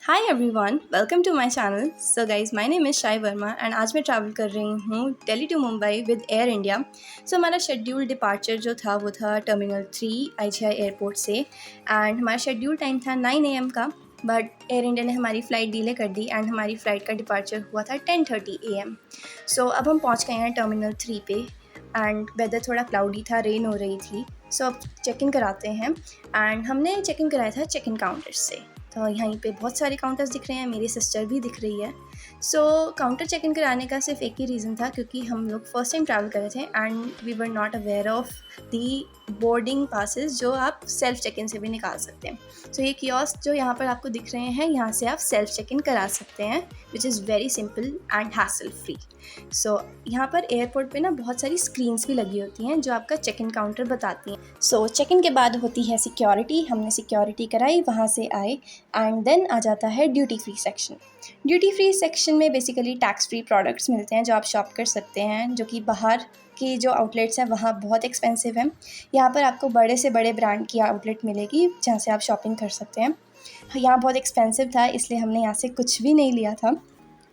Hi everyone, welcome to my channel. So guys, my name is Shai Verma and आज मैं travel कर रही हूँ Delhi to Mumbai with Air India. So हमारा शेड्यूल डिपार्चर जो था वो था टर्मिनल 3 आईजीआई एयरपोर्ट से एंड हमारा शेड्यूल टाइम था 9 AM का। बट एयर इंडिया ने हमारी फ़्लाइट डिले कर दी एंड हमारी फ़्लाइट का डिपार्चर हुआ था 10:30 AM। सो अब हम पहुँच गए हैं टर्मिनल 3 पे एंड वेदर थोड़ा क्लाउडी था, रेन हो रही थी। सो अब चेक इन कराते हैं एंड हमने चेक इन कराया था चेक इन काउंटर से। तो यहीं पे बहुत सारे काउंटर्स दिख रहे हैं, मेरी सिस्टर भी दिख रही है। सो काउंटर चेक इन कराने का सिर्फ एक ही रीज़न था, क्योंकि हम लोग फर्स्ट टाइम ट्रैवल कर रहे थे and we were not aware of the boarding passes जो आप सेल्फ चेक इन से भी निकाल सकते हैं। सो ये कियोस्क जो यहाँ पर आपको दिख रहे हैं, यहाँ से आप सेल्फ चेक इन करा सकते हैं, which is very simple and hassle free. So यहाँ पर एयरपोर्ट पे ना बहुत सारी स्क्रीन्स भी लगी होती हैं जो आपका चेक इन काउंटर बताती हैं। सो चेक इन के बाद होती है सिक्योरिटी। हमने सिक्योरिटी कराई, वहाँ से आए एंड देन आ जाता है duty free section. Duty free section में बेसिकली टैक्स फ्री प्रोडक्ट्स मिलते हैं जो आप शॉप कर सकते हैं, जो कि बाहर की जो आउटलेट्स हैं वहाँ बहुत एक्सपेंसिव हैं। यहाँ पर आपको बड़े से बड़े ब्रांड की आउटलेट मिलेगी जहाँ से आप शॉपिंग कर सकते हैं। यहाँ बहुत एक्सपेंसिव था, इसलिए हमने यहाँ से कुछ भी नहीं लिया था,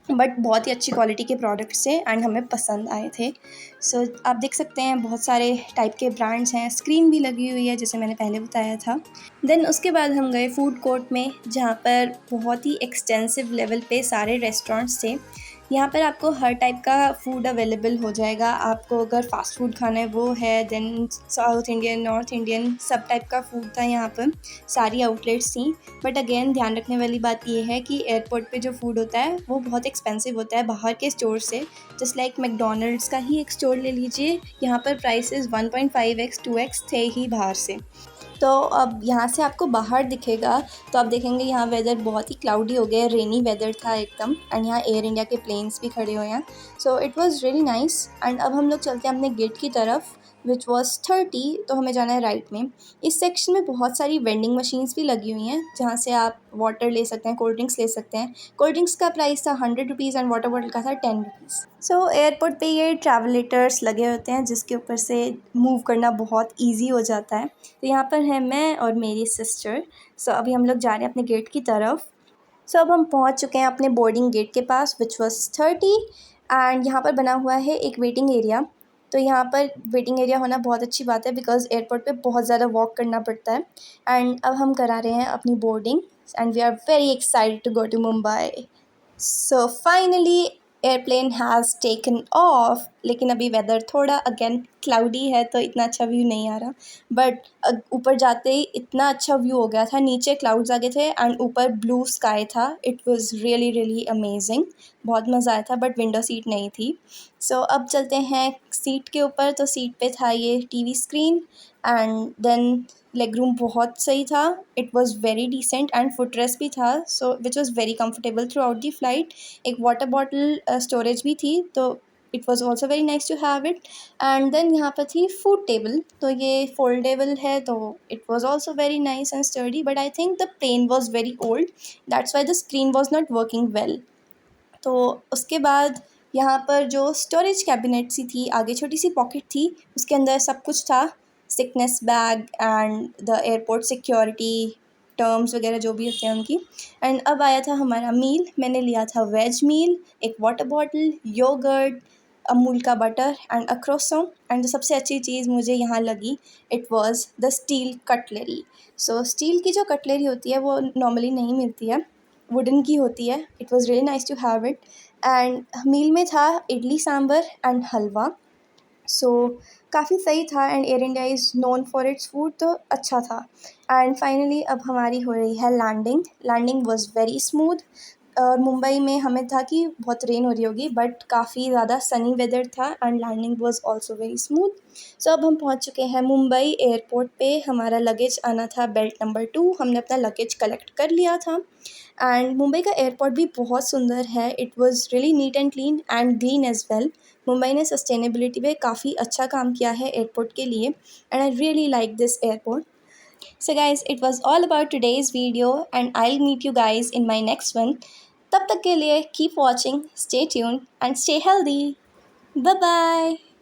बट बहुत ही अच्छी क्वालिटी के प्रोडक्ट्स थे एंड हमें पसंद आए थे। सो आप देख सकते हैं बहुत सारे टाइप के ब्रांड्स हैं, स्क्रीन भी लगी हुई है जैसे मैंने पहले बताया था। देन उसके बाद हम गए फूड कोर्ट में, जहाँ पर बहुत ही एक्सटेंसिव लेवल पे सारे रेस्टोरेंट्स थे। यहाँ पर आपको हर टाइप का फूड अवेलेबल हो जाएगा। आपको अगर फ़ास्ट फूड खाना है वो है, then south Indian, north Indian, सब टाइप का फूड था यहाँ पर। सारी आउटलेट्स थी। बट अगेन ध्यान रखने वाली बात ये है कि एयरपोर्ट पे जो फूड होता है वो बहुत एक्सपेंसिव होता है बाहर के स्टोर से। जस्ट लाइक मैकडोनल्ड्स का ही एक स्टोर ले लीजिए, यहाँ पर प्राइसेस 1.5x 2x थे ही बाहर से। तो अब यहाँ से आपको बाहर दिखेगा तो आप देखेंगे यहाँ वेदर बहुत ही क्लाउडी हो गया, रेनी वेदर था एकदम एंड यहाँ एयर इंडिया के प्लेन्स भी खड़े हुए हैं। So it was really nice and अब हम लोग चलते हैं अपने गेट की तरफ, विच वॉज 30। तो हमें जाना है राइट में। इस सेक्शन में बहुत सारी वेंडिंग मशीन्स भी लगी हुई हैं जहाँ से आप वाटर ले सकते हैं, कोल्ड ड्रिंक्स ले सकते हैं। कोल्ड ड्रिंक्स का प्राइस था 100 रुपीज़ एंड वाटर बॉटल का था 10 रुपीज़। सो एयरपोर्ट पे ये ट्रैवलेटर्स लगे होते हैं जिसके ऊपर से मूव करना बहुत ईजी हो जाता है। तो यहाँ पर है मैं और मेरी सिस्टर। सो अभी हम लोग जा रहे हैं अपने गेट की तरफ। सो अब हम पहुँच चुके हैं अपने बोर्डिंग गेट के पास, विच वॉज 30 एंड यहाँ पर बना हुआ है एक वेटिंग एरिया। तो यहाँ पर वेटिंग एरिया होना बहुत अच्छी बात है, बिकॉज़ एयरपोर्ट पे बहुत ज़्यादा वॉक करना पड़ता है। एंड अब हम करा रहे हैं अपनी boarding and we are very excited to go to Mumbai. So finally airplane has taken off, लेकिन अभी वेदर थोड़ा अगेन क्लाउडी है तो इतना अच्छा व्यू नहीं आ रहा। बट ऊपर जाते ही इतना अच्छा व्यू हो गया था, नीचे क्लाउड्स आ गए थे एंड ऊपर ब्लू स्काई था। It was really really amazing, बहुत मज़ा आया था। बट विंडो सीट नहीं थी। सो अब चलते हैं सीट के ऊपर। तो सीट पे था ये TV screen and then leg room बहुत सही था। It was very decent and footrest भी था, so which was very comfortable throughout the flight. एक वाटर बॉटल स्टोरेज भी थी, तो it was also very nice to have it. And then यहाँ पर थी फूड टेबल, तो ये फोल्डेबल है, तो it was also very nice and sturdy. But I think the plane was very old, that's why the screen was not working well. तो उसके बाद यहाँ पर जो स्टोरेज कैबिनेट सी थी, आगे छोटी सी पॉकेट थी, उसके अंदर सब कुछ था, sickness bag and the airport security terms वगैरह जो भी होते हैं उनकी। एंड अब आया था हमारा मील। मैंने लिया था वेज मील, एक वाटर बॉटल, योगर्ट, अमूल का butter and a croissant। And जो सबसे अच्छी चीज़ मुझे यहाँ लगी, it was the steel cutlery. So steel की जो कटलरी होती है वो नॉर्मली नहीं मिलती है, वुडन की होती है। It was really nice to have it. And meal में था इडली सांभर एंड हलवा। सो काफ़ी सही था and Air India is known for its food, तो अच्छा था। एंड फाइनली अब हमारी हो रही है landing. Landing was very smooth. और मुंबई में हमें था कि बहुत रेन हो रही होगी, बट काफ़ी ज़्यादा सनी वेदर था and landing was also very smooth. So अब हम पहुंच चुके हैं मुंबई एयरपोर्ट पे। हमारा लगेज आना था बेल्ट नंबर 2। हमने अपना लगेज कलेक्ट कर लिया था। एंड मुंबई का एयरपोर्ट भी बहुत सुंदर है। It was really neat and clean and green as well. Mumbai ने सस्टेनेबिलिटी पे काफ़ी अच्छा काम किया है एयरपोर्ट के लिए and I really like this airport. So guys, it was all about today's video and I'll meet you guys in my next one. तब तक के लिए keep watching, stay tuned and stay healthy. Bye bye.